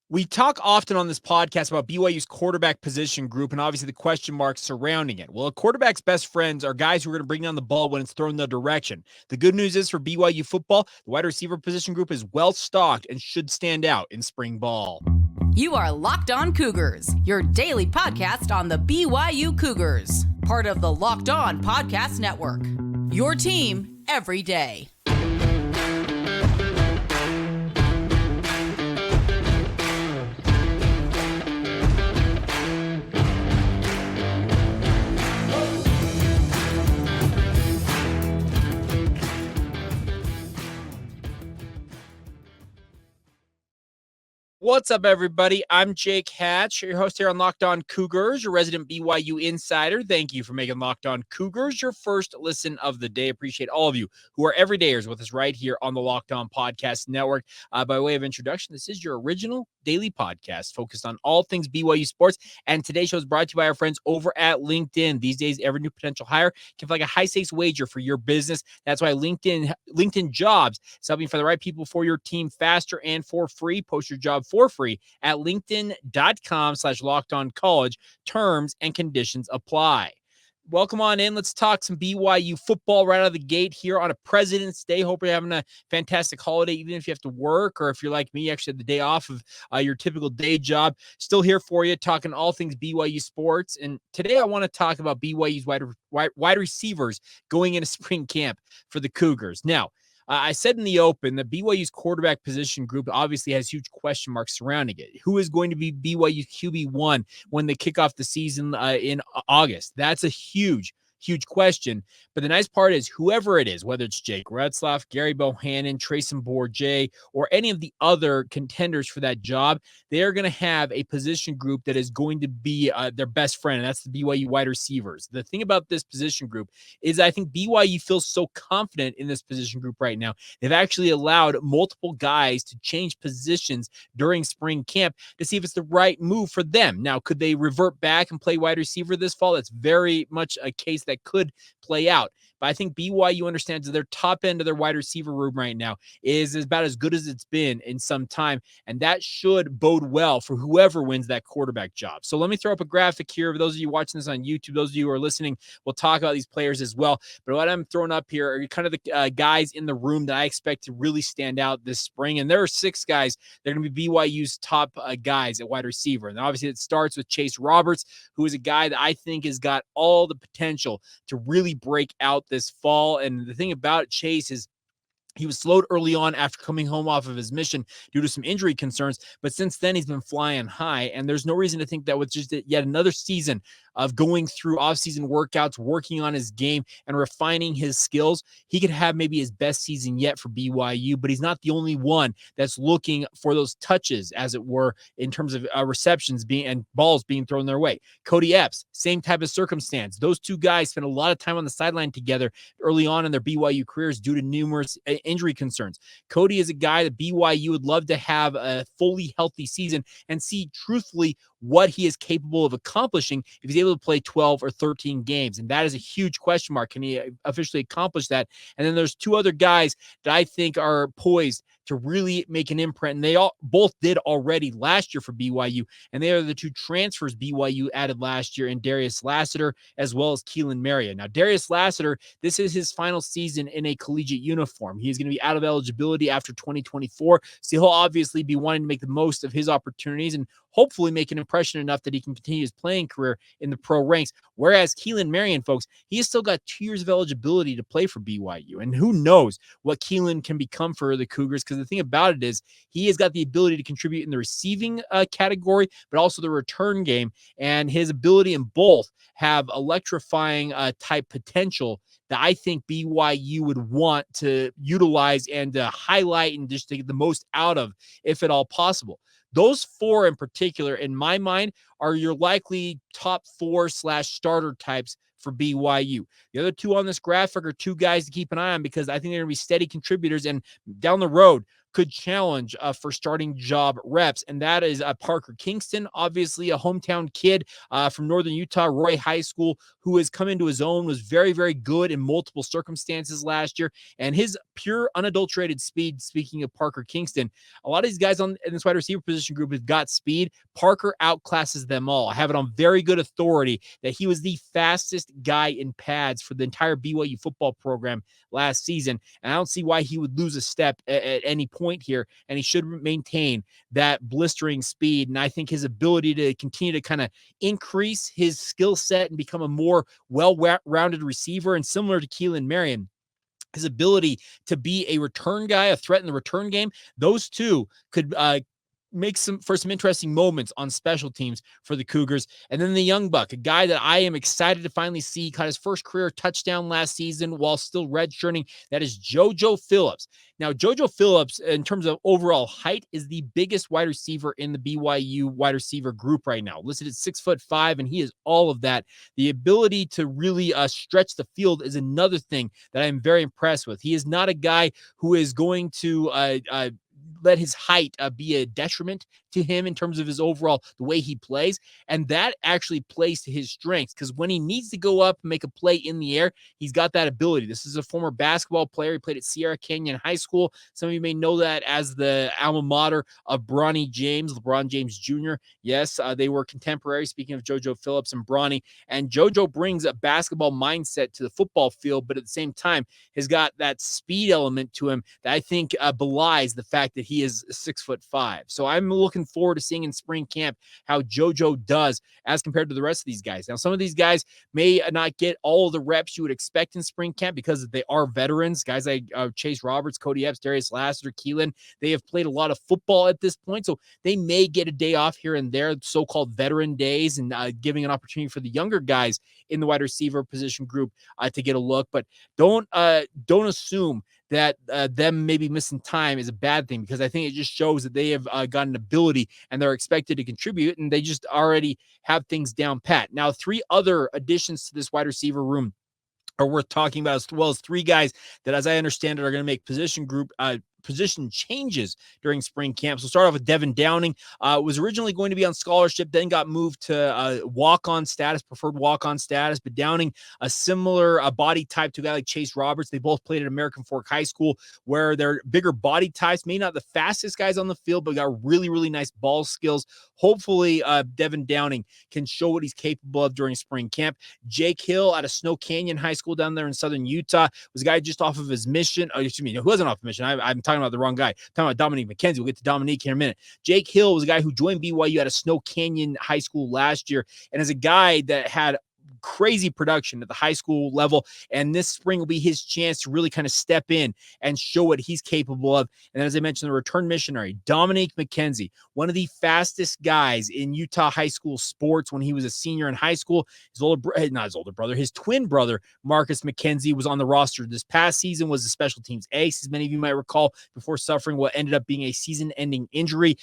We talk often on this podcast about BYU's quarterback position group and obviously the question marks surrounding it. Well, a quarterback's best friends are guys who are going to bring down the ball when it's thrown their direction. The good news is for BYU football, the wide receiver position group is well stocked and should stand out in spring ball. You are Locked On Cougars, your daily podcast on the BYU Cougars, part of the Locked On Podcast Network. Your team every day. What's up, everybody? I'm Jake Hatch, your host here on Locked On Cougars, your resident BYU insider. Thank you for making Locked On Cougars your first listen of the day. Appreciate all of you who are everydayers with us right here on the Locked On Podcast Network. By way of introduction, this is your original daily podcast focused on all things BYU sports. And today's show is brought to you by our friends over at LinkedIn. These days, every new potential hire can feel like a high-stakes wager for your business. That's why LinkedIn Jobs is helping for the right people for your team faster and for free. Post your job for free at linkedin.com/lockedoncollege. Terms and conditions apply. Welcome on in. Let's talk some BYU football right out of the gate here on a President's Day. Hope you're having a fantastic holiday, even if you have to work or if you're like me, actually had the day off of your typical day job. Still here for you, talking all things BYU sports. And today I want to talk about BYU's wide receivers going into spring camp for the Cougars. Now, I said in the open that BYU's quarterback position group obviously has huge question marks surrounding it. Who is going to be BYU's QB1 when they kick off the season in August? That's a huge question. But the nice part is whoever it is, whether it's Jake Retzlaff, Gary Bohannon, Trayson Bourget, or any of the other contenders for that job, they are going to have a position group that is going to be their best friend, and that's the BYU wide receivers. The thing about this position group is I think BYU feels so confident in this position group right now. They've actually allowed multiple guys to change positions during spring camp to see if it's the right move for them. Now, could they revert back and play wide receiver this fall? That's very much a case that could play out. But I think BYU understands that their top end of their wide receiver room right now is about as good as it's been in some time. And that should bode well for whoever wins that quarterback job. So let me throw up a graphic here. For those of you watching this on YouTube, those of you who are listening, we'll talk about these players as well. But what I'm throwing up here are kind of the guys in the room that I expect to really stand out this spring. And there are 6 guys that are going to be BYU's top guys at wide receiver. And obviously it starts with Chase Roberts, who is a guy that I think has got all the potential to really break out this fall. And the thing about Chase is he was slowed early on after coming home off of his mission due to some injury concerns, but since then he's been flying high, and there's no reason to think that with just yet another season of going through off-season workouts, working on his game, and refining his skills, he could have maybe his best season yet for BYU, but he's not the only one that's looking for those touches, as it were, in terms of receptions being and balls being thrown their way. Kody Epps, same type of circumstance. Those two guys spent a lot of time on the sideline together early on in their BYU careers due to numerous injury concerns. Kody is a guy that BYU would love to have a fully healthy season and see truthfully what he is capable of accomplishing if he's able to play 12 or 13 games. And that is a huge question mark. Can he officially accomplish that? And then there's 2 other guys that I think are poised to really make an imprint. And they both did already last year for BYU. And they are the 2 transfers BYU added last year in Darius Lassiter as well as Keelan Marion. Now, Darius Lassiter, this is his final season in a collegiate uniform. He is going to be out of eligibility after 2024. So he'll obviously be wanting to make the most of his opportunities and hopefully make an impression enough that he can continue his playing career in the pro ranks. Whereas Keelan Marion, folks, he has still got 2 years of eligibility to play for BYU. And who knows what Keelan can become for the Cougars, because the thing about it is he has got the ability to contribute in the receiving category, but also the return game. And his ability in both have electrifying type potential that I think BYU would want to utilize and highlight and just to get the most out of, if at all possible. Those 4 in particular, in my mind, are your likely top 4/starter types for BYU. The other 2 on this graphic are 2 guys to keep an eye on because I think they're going to be steady contributors. And down the road, could challenge for starting job reps, and that is Parker Kingston, obviously a hometown kid from Northern Utah, Roy High School, who has come into his own, was very, very good in multiple circumstances last year, and his pure unadulterated speed, speaking of Parker Kingston, a lot of these guys in this wide receiver position group have got speed. Parker outclasses them all. I have it on very good authority that he was the fastest guy in pads for the entire BYU football program last season, and I don't see why he would lose a step at any point here, and he should maintain that blistering speed, and I think his ability to continue to kind of increase his skill set and become a more well-rounded receiver, and similar to Keelan Marion, his ability to be a return guy, a threat in the return game, those two could make some interesting moments on special teams for the Cougars. And then the young buck, a guy that I am excited to finally see, caught his first career touchdown last season while still redshirting. That is JoJo Phillips. Now, JoJo Phillips, in terms of overall height, is the biggest wide receiver in the BYU wide receiver group right now, listed at 6'5", and he is all of that. The ability to really stretch the field is another thing that I'm very impressed with. He is not a guy who is going to let his height be a detriment to him in terms of his overall, the way he plays. And that actually plays to his strengths, because when he needs to go up and make a play in the air, he's got that ability. This is a former basketball player. He played at Sierra Canyon High School. Some of you may know that as the alma mater of Bronny James, LeBron James Jr. Yes, they were contemporaries, speaking of JoJo Phillips and Bronny. And JoJo brings a basketball mindset to the football field, but at the same time has got that speed element to him that I think belies the fact that he is 6'5". So I'm looking forward to seeing in spring camp how JoJo does as compared to the rest of these guys. Now, some of these guys may not get all of the reps you would expect in spring camp because they are veterans. Guys like Chase Roberts, Kody Epps, Darius Lassiter, Keelan, they have played a lot of football at this point, so they may get a day off here and there, so-called veteran days, and giving an opportunity for the younger guys in the wide receiver position group to get a look. But don't assume that them maybe missing time is a bad thing, because I think it just shows that they have got an ability and they're expected to contribute, and they just already have things down pat. Now, 3 other additions to this wide receiver room are worth talking about, as well as 3 guys that, as I understand it, are going to make position changes during spring camp. So start off with Devin Downing. Was originally going to be on scholarship, then got moved to walk-on status, preferred walk-on status. But Downing, a similar body type to a guy like Chase Roberts. They both played at American Fork High School, where they're bigger body types, maybe not the fastest guys on the field, but got really, really nice ball skills. Hopefully, Devin Downing can show what he's capable of during spring camp. Jake Hill out of Snow Canyon High School down there in southern Utah was a guy just off of his mission. Oh, excuse me, who wasn't off mission? I'm talking about the wrong guy. I'm talking about Dominique McKenzie. We'll get to Dominique here in a minute. Jake Hill was a guy who joined BYU out of Snow Canyon High School last year, and is a guy that had crazy production at the high school level, and this spring will be his chance to really kind of step in and show what he's capable of. And then, as I mentioned, the return missionary, Dominique McKenzie, one of the fastest guys in Utah high school sports when he was a senior in high school. His twin brother, Marcus McKenzie, was on the roster this past season, was a special teams ace, as many of you might recall, before suffering what ended up being a season-ending injury.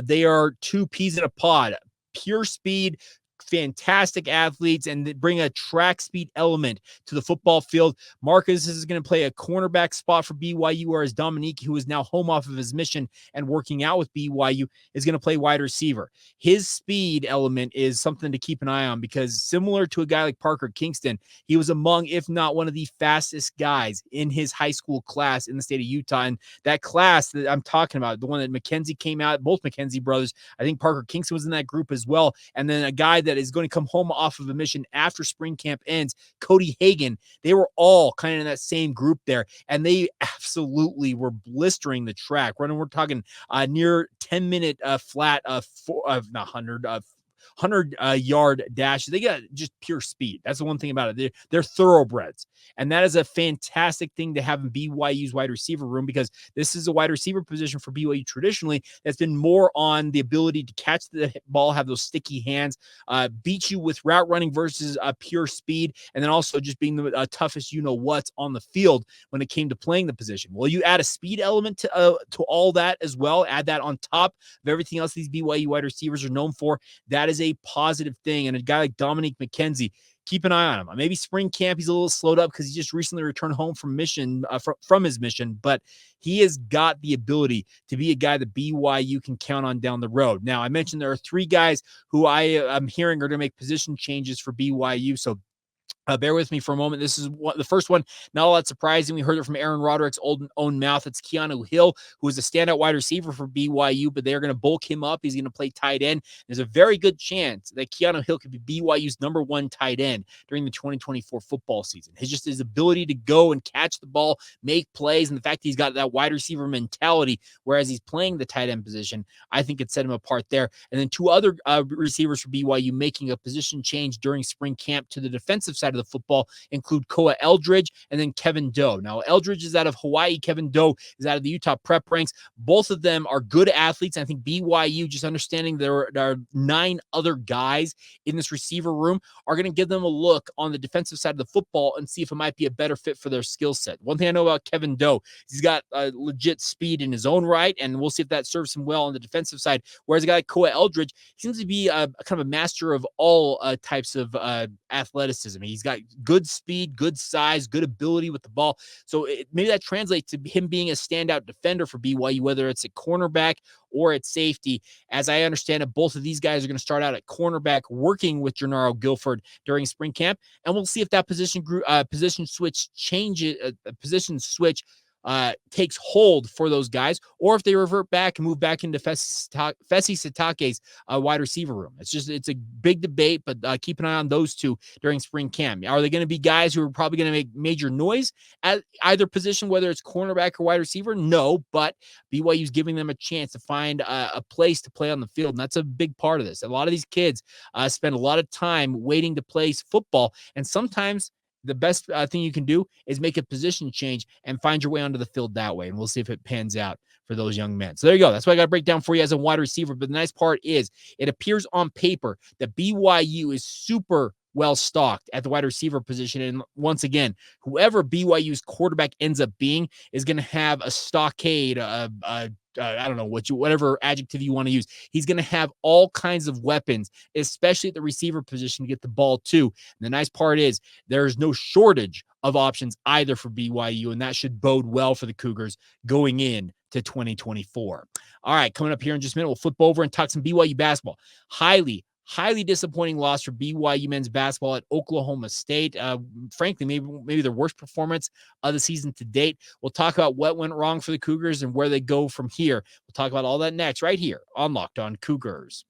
They are 2 peas in a pod, pure speed, fantastic athletes, and they bring a track speed element to the football field. Marcus is going to play a cornerback spot for BYU, whereas Dominique, who is now home off of his mission and working out with BYU, is going to play wide receiver. His speed element is something to keep an eye on, because similar to a guy like Parker Kingston, he was among, if not one of the fastest guys in his high school class in the state of Utah. And that class that I'm talking about, the one that McKenzie came out, both McKenzie brothers, I think Parker Kingston was in that group as well. And then a guy that is going to come home off of a mission after spring camp ends, Cody Hagan. They were all kind of in that same group there, and they absolutely were blistering the track. We're talking near 10-minute flat of 100-yard dashes. They got just pure speed. That's the one thing about it. They're thoroughbreds. And that is a fantastic thing to have in BYU's wide receiver room, because this is a wide receiver position for BYU traditionally that's been more on the ability to catch the ball, have those sticky hands, beat you with route running versus pure speed, and then also just being the toughest you-know-what's on the field when it came to playing the position. Well, you add a speed element to all that as well, add that on top of everything else these BYU wide receivers are known for. That is a positive thing. And a guy like Dominique McKenzie, keep an eye on him. Maybe spring camp, he's a little slowed up because he just recently returned home from from his mission, but he has got the ability to be a guy that BYU can count on down the road. Now, I mentioned there are 3 guys who I am hearing are going to make position changes for BYU, so bear with me for a moment. This is the first one, not all that surprising. We heard it from Aaron Roderick's own mouth. It's Keanu Hill, who is a standout wide receiver for BYU, but they're going to bulk him up. He's going to play tight end. There's a very good chance that Keanu Hill could be BYU's #1 tight end during the 2024 football season. His ability to go and catch the ball, make plays, and the fact that he's got that wide receiver mentality, whereas he's playing the tight end position, I think it set him apart there. And then 2 other receivers for BYU making a position change during spring camp to the defensive side of the football include Koa Eldridge and then Kevin Doe. Now, Eldridge is out of Hawaii. Kevin Doe is out of the Utah prep ranks. Both of them are good athletes. I think BYU, just understanding there are 9 other guys in this receiver room, are going to give them a look on the defensive side of the football and see if it might be a better fit for their skill set. One thing I know about Kevin Doe, he's got legit speed in his own right, and we'll see if that serves him well on the defensive side. Whereas a guy like Koa Eldridge seems to be kind of a master of all types of athleticism. He's got good speed, good size, good ability with the ball. So maybe that translates to him being a standout defender for BYU, whether it's at cornerback or at safety. As I understand it, both of these guys are going to start out at cornerback working with Gennaro Guilford during spring camp. And we'll see if that position switch takes hold for those guys, or if they revert back and move back into Fesi Sitake's wide receiver room. It's a big debate, but keep an eye on those 2 during spring camp. Are they going to be guys who are probably going to make major noise at either position, whether it's cornerback or wide receiver? No, but BYU's giving them a chance to find a place to play on the field, and that's a big part of this. A lot of these kids spend a lot of time waiting to play football, and sometimes the best thing you can do is make a position change and find your way onto the field that way. And we'll see if it pans out for those young men. So there you go. That's what I got to break down for you as a wide receiver. But the nice part is it appears on paper that BYU is super well stocked at the wide receiver position. And once again, whoever BYU's quarterback ends up being is going to have a stockade, I don't know whatever adjective you want to use. He's going to have all kinds of weapons, especially at the receiver position to get the ball to. And the nice part is there's no shortage of options either for BYU, and that should bode well for the Cougars going in to 2024. All right, coming up here in just a minute, we'll flip over and talk some BYU basketball. Highly disappointing loss for BYU men's basketball at Oklahoma State. Frankly, maybe their worst performance of the season to date. We'll talk about what went wrong for the Cougars and where they go from here. We'll talk about all that next right here on Locked On Cougars.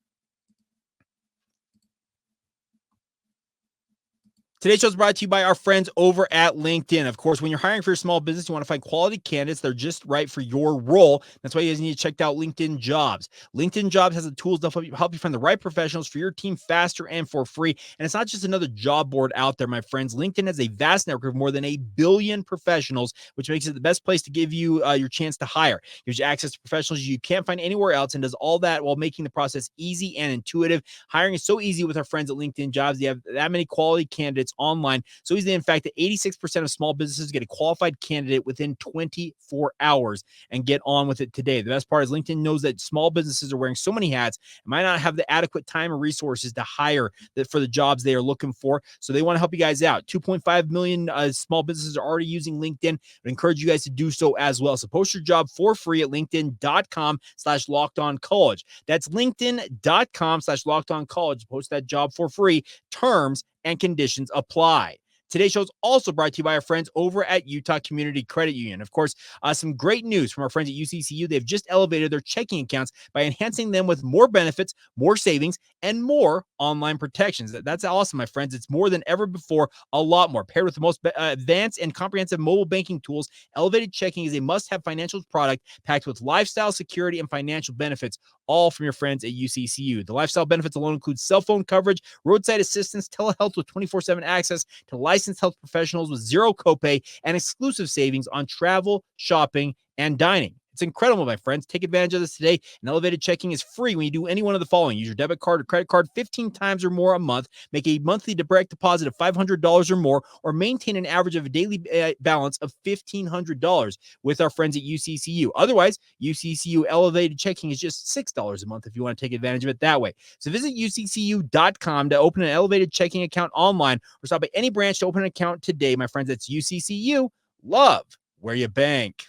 Today's show is brought to you by our friends over at LinkedIn. Of course, when you're hiring for your small business, you want to find quality candidates that are just right for your role. That's why you guys need to check out LinkedIn Jobs. LinkedIn Jobs has the tools to help you find the right professionals for your team faster and for free. And it's not just another job board out there, my friends. LinkedIn has a vast network of more than 1 billion professionals, which makes it the best place to give you your chance to hire. It gives you access to professionals you can't find anywhere else and does all that while making the process easy and intuitive. Hiring is so easy with our friends at LinkedIn Jobs. They have that many quality candidates online. So easy, in fact, that 86% of small businesses get a qualified candidate within 24 hours and get on with it today. The best part is LinkedIn knows that small businesses are wearing so many hats and might not have the adequate time or resources to hire for the jobs they are looking for. So they want to help you guys out. 2.5 million small businesses are already using LinkedIn. I encourage you guys to do so as well. So post your job for free at linkedin.com/lockedoncollege. That's linkedin.com/lockedoncollege. Post that job for free. Terms and conditions apply. Today's show is also brought to you by our friends over at Utah Community Credit Union. Of course, some great news from our friends at UCCU. They've just elevated their checking accounts by enhancing them with more benefits, more savings, and more online protections. That's awesome, my friends. It's more than ever before, a lot more. Paired with the most advanced and comprehensive mobile banking tools, Elevated Checking is a must-have financial product packed with lifestyle, security, and financial benefits, all from your friends at UCCU. The lifestyle benefits alone include cell phone coverage, roadside assistance, telehealth with 24/7 access to licensed health professionals with zero copay, and exclusive savings on travel, shopping, and dining. It's incredible, my friends. Take advantage of this today. And elevated checking is free when you do any one of the following. Use your debit card or credit card 15 times or more a month, make a monthly direct deposit of $500 or more, or maintain an average of a daily balance of $1,500 with our friends at UCCU. Otherwise, UCCU elevated checking is just $6 a month if you want to take advantage of it that way. So visit uccu.com to open an elevated checking account online or stop at any branch to open an account today, my friends. That's UCCU. Love where you bank.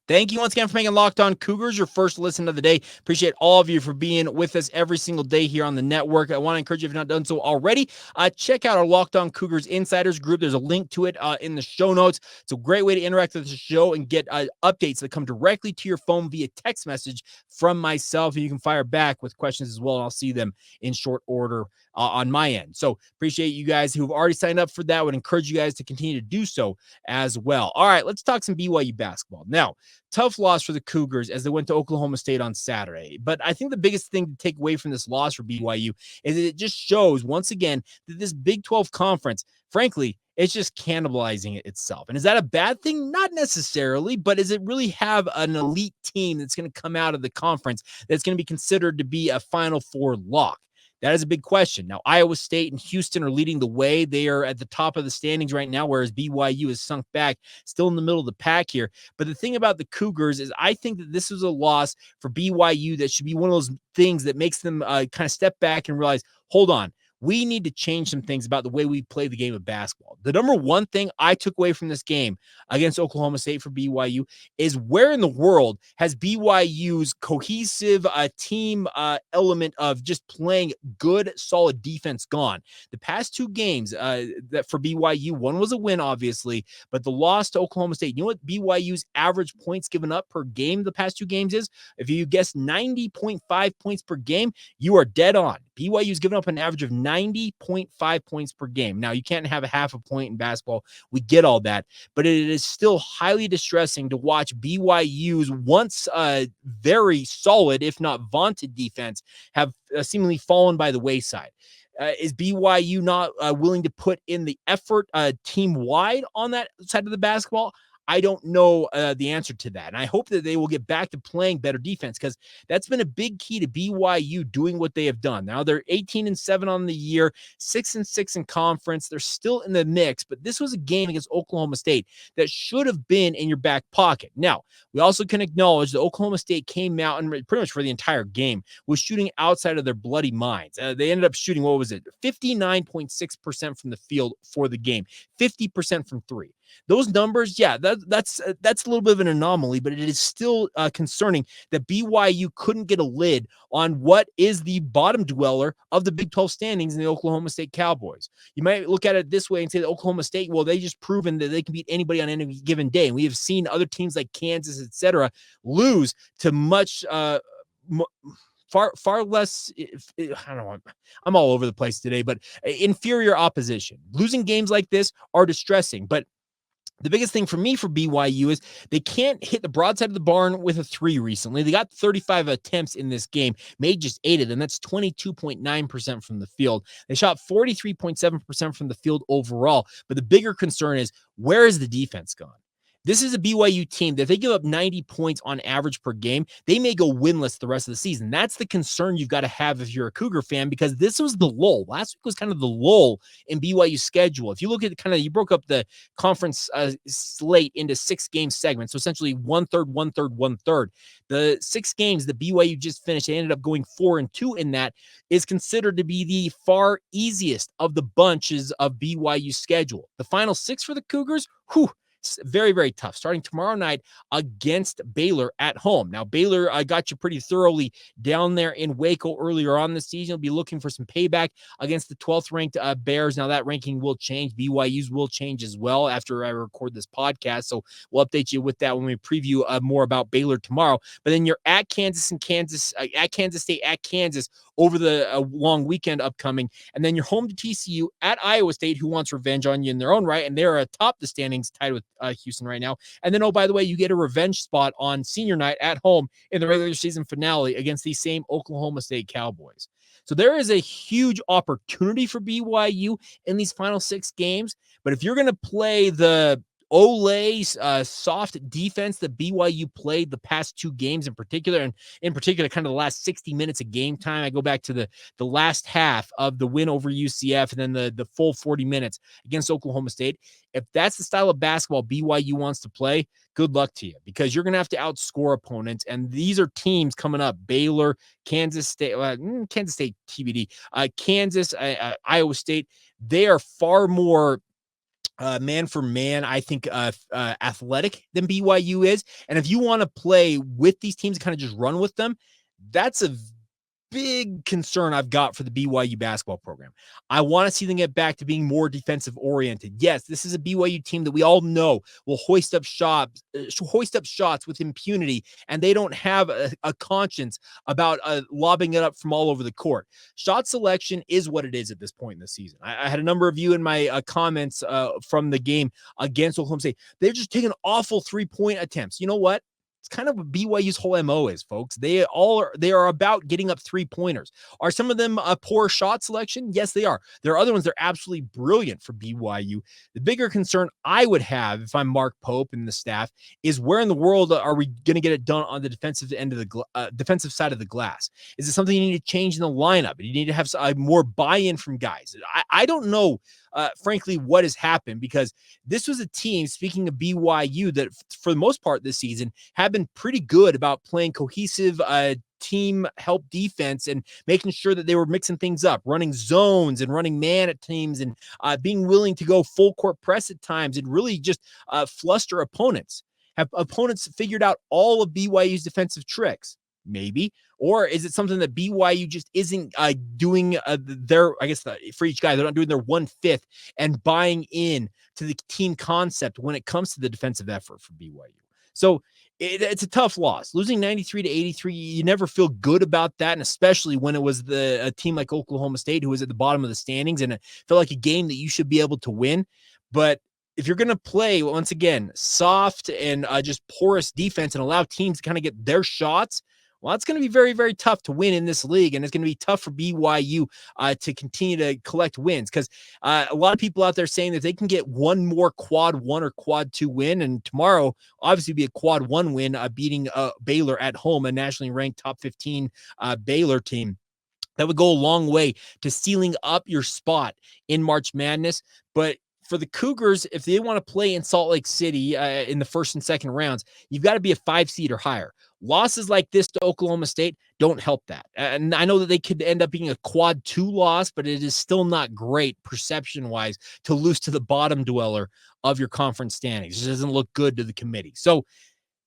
Thank you once again for making Locked On Cougars your first listen of the day. Appreciate all of you for being with us every single day here on the network. I want to encourage you, if you've not done so already, check out our Locked On Cougars Insiders group. There's a link to it in the show notes. It's a great way to interact with the show and get updates that come directly to your phone via text message from myself. And you can fire back with questions as well, and I'll see them in short order on my end. So appreciate you guys who've already signed up for that. Would encourage you guys to continue to do so as well. All right, let's talk some BYU basketball. Now, tough loss for the Cougars as they went to Oklahoma State on Saturday. But I think the biggest thing to take away from this loss for BYU is that it just shows once again that this Big 12 conference, frankly, it's just cannibalizing it itself. And is that a bad thing? Not necessarily, but does it really have an elite team that's going to come out of the conference that's going to be considered to be a Final Four lock? That is a big question. Now, Iowa State and Houston are leading the way. They are at the top of the standings right now, whereas BYU is sunk back, still in the middle of the pack here. But the thing about the Cougars is I think that this was a loss for BYU that should be one of those things that makes them kind of step back and realize, hold on, we need to change some things about the way we play the game of basketball. The number one thing I took away from this game against Oklahoma State for BYU is where in the world has BYU's cohesive team element of just playing good, solid defense gone? The past two games that for BYU, one was a win, obviously, but the loss to Oklahoma State, you know what BYU's average points given up per game the past two games is? If you guess 90.5 points per game, you are dead on. BYU's given up an average of 90.5 points per game. Now, you can't have a half a point in basketball. We get all that, but it is still highly distressing to watch BYU's once very solid, if not vaunted defense have seemingly fallen by the wayside. Is BYU not willing to put in the effort team-wide on that side of the basketball? I don't know the answer to that. And I hope that they will get back to playing better defense because that's been a big key to BYU doing what they have done. Now they're 18-7 on the year, 6-6 in conference. They're still in the mix, but this was a game against Oklahoma State that should have been in your back pocket. Now, we also can acknowledge that Oklahoma State came out and pretty much for the entire game was shooting outside of their bloody minds. They ended up shooting, 59.6% from the field for the game, 50% from three. Those numbers, yeah, that's a little bit of an anomaly, but it is still concerning that BYU couldn't get a lid on what is the bottom dweller of the Big 12 standings in the Oklahoma State Cowboys. You might look at it this way and say that Oklahoma State, well, they just proven that they can beat anybody on any given day. And we have seen other teams like Kansas, etc., lose to much far less, I don't know, I'm all over the place today, but inferior opposition. Losing games like this are distressing, but the biggest thing for me for BYU is they can't hit the broadside of the barn with a three recently. They got 35 attempts in this game, made just 8 of them. That's 22.9% from the field. They shot 43.7% from the field overall. But the bigger concern is, where is the defense gone? This is a BYU team that if they give up 90 points on average per game, they may go winless the rest of the season. That's the concern you've got to have if you're a Cougar fan, because this was the lull. Last week was kind of the lull in BYU's schedule. If you look at you broke up the conference slate into 6-game segments, so essentially 1/3, 1/3, 1/3. The 6 games that BYU just finished, they ended up going 4-2 in that, is considered to be the far easiest of the bunches of BYU's schedule. The final 6 for the Cougars, very, very tough. Starting tomorrow night against Baylor at home. Now, Baylor got you pretty thoroughly down there in Waco earlier on this season. You'll be looking for some payback against the 12th ranked Bears. Now, that ranking will change. BYU's will change as well after I record this podcast. So we'll update you with that when we preview more about Baylor tomorrow. But then you're at Kansas, at Kansas State, at Kansas, over the long weekend upcoming. And then you're home to TCU at Iowa State, who wants revenge on you in their own right. And they're atop the standings, tied with Houston right now. And then, oh, by the way, you get a revenge spot on senior night at home in the regular season finale against these same Oklahoma State Cowboys. So there is a huge opportunity for BYU in these final 6 games. But if you're going to play the Ole's soft defense that BYU played the past 2 games in particular, and in particular, kind of the last 60 minutes of game time. I go back to the last half of the win over UCF and then the full 40 minutes against Oklahoma State. If that's the style of basketball BYU wants to play, good luck to you, because you're going to have to outscore opponents. And these are teams coming up: Baylor, Kansas State, TBD, Kansas, Iowa State. They are far more man for man, I think, athletic than BYU is. And if you want to play with these teams and kind of just run with them, that's a big concern I've got for the BYU basketball program. I want to see them get back to being more defensive oriented. Yes, this is a BYU team that we all know will hoist up shots with impunity, and they don't have a conscience about lobbing it up from all over the court. Shot selection is what it is at this point in the season. I had a number of you in my comments from the game against Oklahoma State. They're just taking awful 3-point attempts. You know what? It's kind of what BYU's whole MO is, folks. They are about getting up 3-pointers. Are some of them a poor shot selection? Yes, they are. There are other ones that are absolutely brilliant for BYU. The bigger concern I would have if I'm Mark Pope and the staff is, where in the world are we going to get it done on the defensive end of the defensive side of the glass? Is it something you need to change in the lineup? You need to have more buy-in from guys. I don't know, frankly, what has happened, because this was a team, speaking of BYU, that for the most part this season have been pretty good about playing cohesive team help defense and making sure that they were mixing things up, running zones and running man at teams, and being willing to go full court press at times and really just fluster opponents. Have opponents figured out all of BYU's defensive tricks? Maybe. Or is it something that BYU just isn't doing for each guy, they're not doing their 1/5 and buying in to the team concept when it comes to the defensive effort for BYU. So it's a tough loss. Losing 93-83, you never feel good about that, and especially when it was a team like Oklahoma State, who was at the bottom of the standings, and it felt like a game that you should be able to win. But if you're going to play, once again, soft and just porous defense and allow teams to kind of get their shots, well, it's going to be very, very tough to win in this league, and it's going to be tough for BYU to continue to collect wins, because a lot of people out there saying that they can get one more quad 1 or quad 2 win, and tomorrow obviously be a quad 1 win, beating Baylor at home, a nationally ranked top 15 Baylor team. That would go a long way to sealing up your spot in March Madness. But for the Cougars, if they want to play in Salt Lake City in the first and second rounds, you've got to be a 5 seed or higher. Losses like this to Oklahoma State don't help that. And I know that they could end up being a quad 2 loss, but it is still not great perception-wise to lose to the bottom dweller of your conference standings. It doesn't look good to the committee. So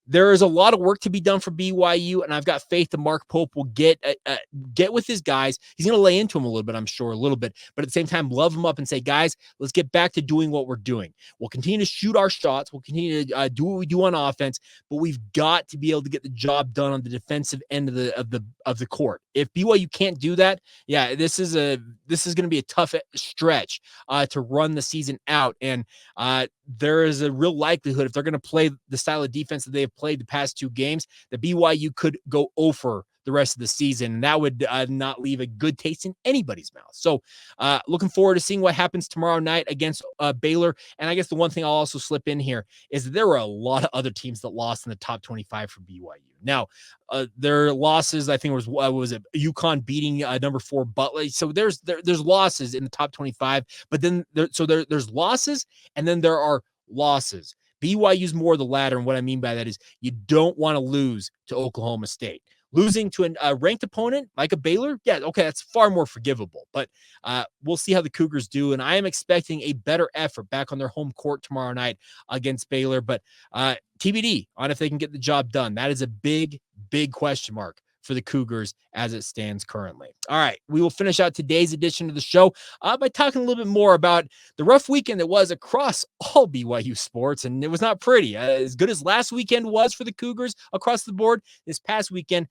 there is a lot of work to be done for BYU, and I've got faith that Mark Pope will get with his guys. He's going to lay into them a little bit, I'm sure, but at the same time, love them up and say, guys, let's get back to doing what we're doing. We'll continue to shoot our shots. We'll continue to do what we do on offense, but we've got to be able to get the job done on the defensive end of the court. If BYU can't do that, yeah, this is going to be a tough stretch to run the season out, and there is a real likelihood, if they're going to play the style of defense that they have played the past 2 games, that BYU could go over the rest of the season, and that would not leave a good taste in anybody's mouth. So looking forward to seeing what happens tomorrow night against Baylor. And I guess the one thing I'll also slip in here is that there were a lot of other teams that lost in the top 25 for BYU. Now, their losses, I think was it UConn beating number 4 Butler. So there's losses in the top 25, but then there's losses, and then there are losses. BYU's more the latter, and what I mean by that is you don't want to lose to Oklahoma State. Losing to a ranked opponent like a Baylor, yeah, okay, that's far more forgivable. But we'll see how the Cougars do, and I am expecting a better effort back on their home court tomorrow night against Baylor. But TBD on if they can get the job done. That is a big, big question mark for the Cougars as it stands currently. All right, we will finish out today's edition of the show by talking a little bit more about the rough weekend that was across all BYU sports, and it was not pretty. As good as last weekend was for the Cougars across the board, this past weekend,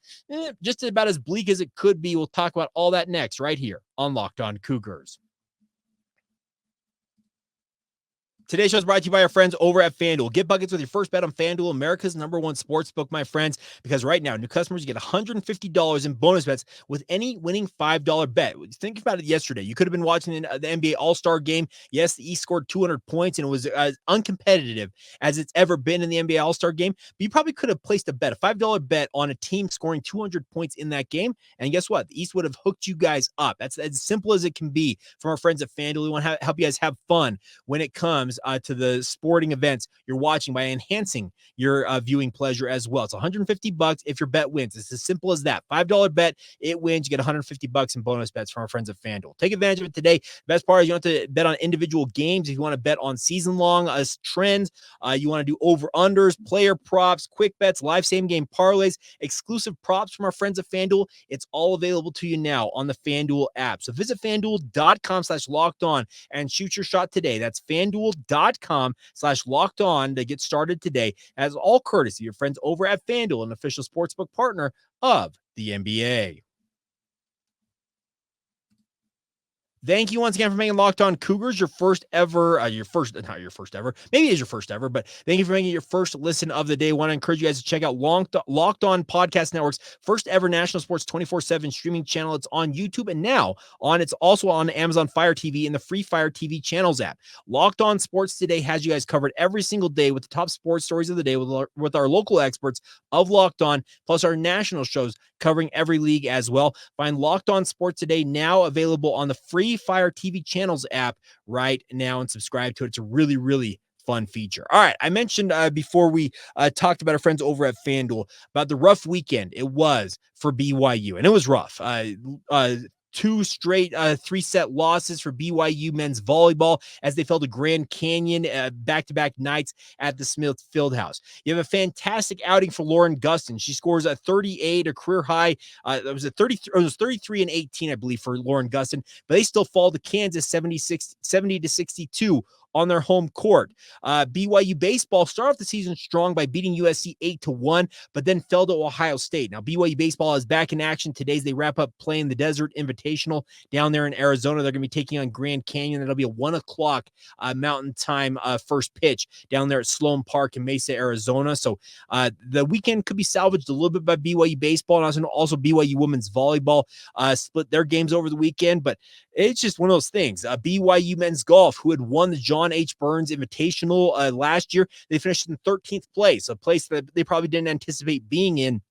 just about as bleak as it could be. We'll talk about all that next right here on Locked On Cougars. Today's show is brought to you by our friends over at FanDuel. Get buckets with your first bet on FanDuel, America's #1 sportsbook, my friends, because right now, new customers get $150 in bonus bets with any winning $5 bet. Think about it yesterday. You could have been watching the NBA All-Star game. Yes, the East scored 200 points, and it was as uncompetitive as it's ever been in the NBA All-Star game. But you probably could have placed a $5 bet on a team scoring 200 points in that game. And guess what? The East would have hooked you guys up. That's as simple as it can be from our friends at FanDuel. We want to help you guys have fun when it comes to the sporting events you're watching by enhancing your viewing pleasure as well. It's $150 if your bet wins. It's as simple as that. $5 bet, it wins. You get $150 in bonus bets from our friends at FanDuel. Take advantage of it today. Best part is you don't have to bet on individual games. If you want to bet on season-long trends, you want to do over-unders, player props, quick bets, live same-game parlays, exclusive props from our friends at FanDuel. It's all available to you now on the FanDuel app. So visit FanDuel.com/lockedon and shoot your shot today. That's FanDuel.com/lockedon to get started today, as all courtesy of your friends over at FanDuel, an official sportsbook partner of the NBA. Thank you once again for making Locked On Cougars your first ever, not your first ever, maybe it is your first ever, but thank you for making it your first listen of the day. I want to encourage you guys to check out Locked On Podcast Network's first ever national sports 24/7 streaming channel. It's on YouTube and now it's also on Amazon Fire TV and the free Fire TV channels app. Locked On Sports Today has you guys covered every single day with the top sports stories of the day with our local experts of Locked On, plus our national shows covering every league as well. Find Locked On Sports Today now available on the free Fire TV channels app right now and subscribe to it. It's a really, really fun feature. All right. I mentioned before we talked about our friends over at FanDuel about the rough weekend it was for BYU, and it was rough. Two straight 3-set losses for BYU men's volleyball as they fell to Grand Canyon back-to-back nights at the Smith Fieldhouse. You have a fantastic outing for Lauren Gustin. She scores a 38, a career high. It was 33 and 18, I believe, for Lauren Gustin, but they still fall to Kansas 70-62 on their home court. BYU baseball started off the season strong by beating USC 8-1, but then fell to Ohio State. Now, BYU baseball is back in action today as they wrap up playing the Desert Invitational down there in Arizona. They're going to be taking on Grand Canyon. That'll be a 1 o'clock Mountain Time first pitch down there at Sloan Park in Mesa, Arizona. So the weekend could be salvaged a little bit by BYU baseball, and also BYU women's volleyball split their games over the weekend, but it's just one of those things. BYU men's golf, who had won the John H. Burns Invitational last year, they finished in 13th place, a place that they probably didn't anticipate being in.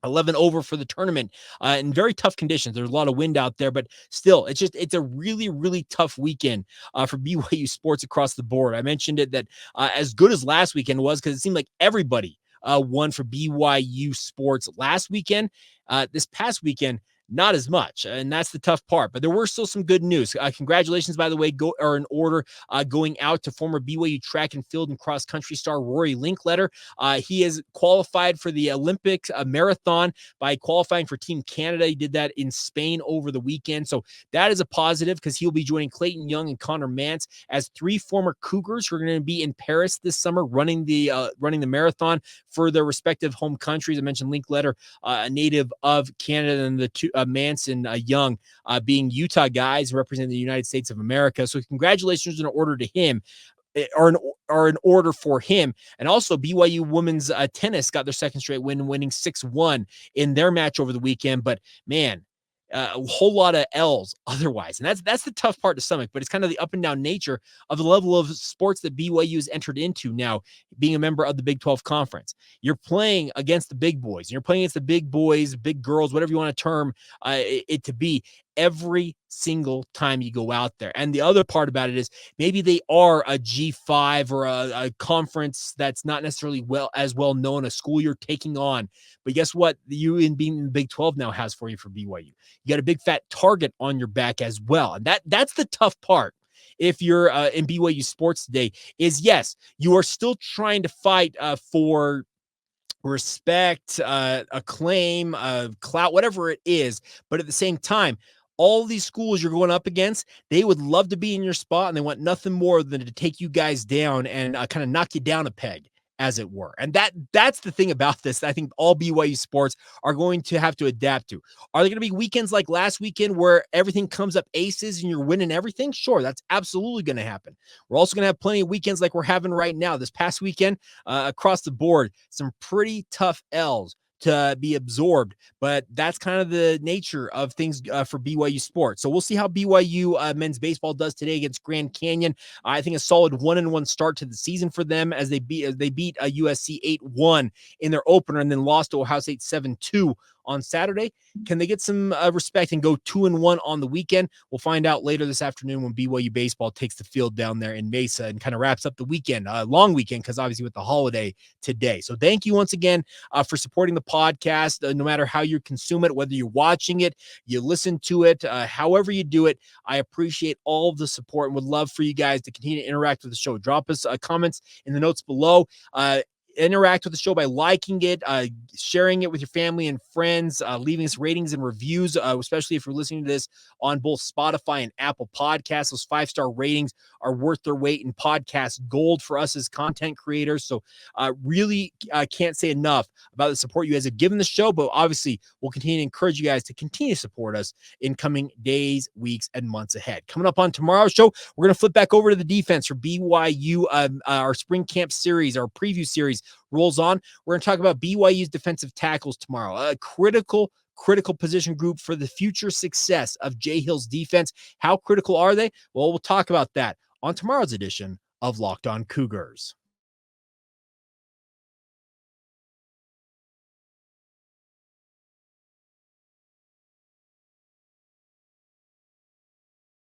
11 over for the tournament in very tough conditions. There's a lot of wind out there, but still, it's a really, really tough weekend for BYU sports across the board. I mentioned it that as good as last weekend was, because it seemed like everybody won for BYU sports last weekend. This past weekend, not as much, and that's the tough part. But there were still some good news. Congratulations, by the way, going out to former BYU track and field and cross country star Rory Linkletter. He has qualified for the Olympics marathon by qualifying for Team Canada. He did that in Spain over the weekend, so that is a positive because he'll be joining Clayton Young and Connor Mance as 3 former Cougars who are going to be in Paris this summer running the marathon for their respective home countries. I mentioned Linkletter, a native of Canada, and the two Mance and Young being Utah guys representing the United States of America. So congratulations in order to him, or in order for him. And also BYU women's tennis got their second straight win, winning 6-1 in their match over the weekend. But man, a whole lot of L's otherwise. And that's the tough part to stomach, but it's kind of the up and down nature of the level of sports that BYU has entered into now, being a member of the Big 12 Conference. You're playing against the big boys, and you're playing against the big boys, big girls, whatever you want to term it to be, every single time you go out there. And the other part about it is maybe they are a G5 or a conference that's not necessarily as well known, a school you're taking on. But guess what? You in being in the Big 12 now has for you for BYU. You got a big fat target on your back as well. And that's the tough part. If you're in BYU sports today, is yes, you are still trying to fight for respect, acclaim, clout, whatever it is. But at the same time, all these schools you're going up against, they would love to be in your spot, and they want nothing more than to take you guys down and kind of knock you down a peg, as it were. And that's the thing about this. I think all BYU sports are going to have to adapt to. Are there going to be weekends like last weekend where everything comes up aces and you're winning everything? Sure, that's absolutely going to happen. We're also going to have plenty of weekends like we're having right now. This past weekend, across the board, some pretty tough L's to be absorbed, but that's kind of the nature of things for BYU sports. So we'll see how BYU men's baseball does today against Grand Canyon. I think a solid 1-1 start to the season for them as they beat USC 8-1 in their opener and then lost to Ohio State 7-2 on Saturday. Can they get some respect and go 2-1 on the weekend? We'll find out later this afternoon when BYU baseball takes the field down there in Mesa and kind of wraps up the weekend, long weekend, because obviously with the holiday today. So thank you once again for supporting the podcast, no matter how you consume it, whether you're watching it, you listen to it, however you do it. I appreciate all of the support and would love for you guys to continue to interact with the show. Drop us comments in the notes below. Interact with the show by liking it, sharing it with your family and friends, leaving us ratings and reviews, especially if you're listening to this on both Spotify and Apple Podcasts. Those 5-star ratings are worth their weight in podcast gold for us as content creators. So really can't say enough about the support you guys have given the show, but obviously we'll continue to encourage you guys to continue to support us in coming days, weeks, and months ahead. Coming up on tomorrow's show, we're going to flip back over to the defense for BYU, our spring camp series, our preview series rolls on. We're going to talk about BYU's defensive tackles tomorrow, a critical position group for the future success of Jay Hill's defense. How critical are they? Well, we'll talk about that on tomorrow's edition of Locked On Cougars.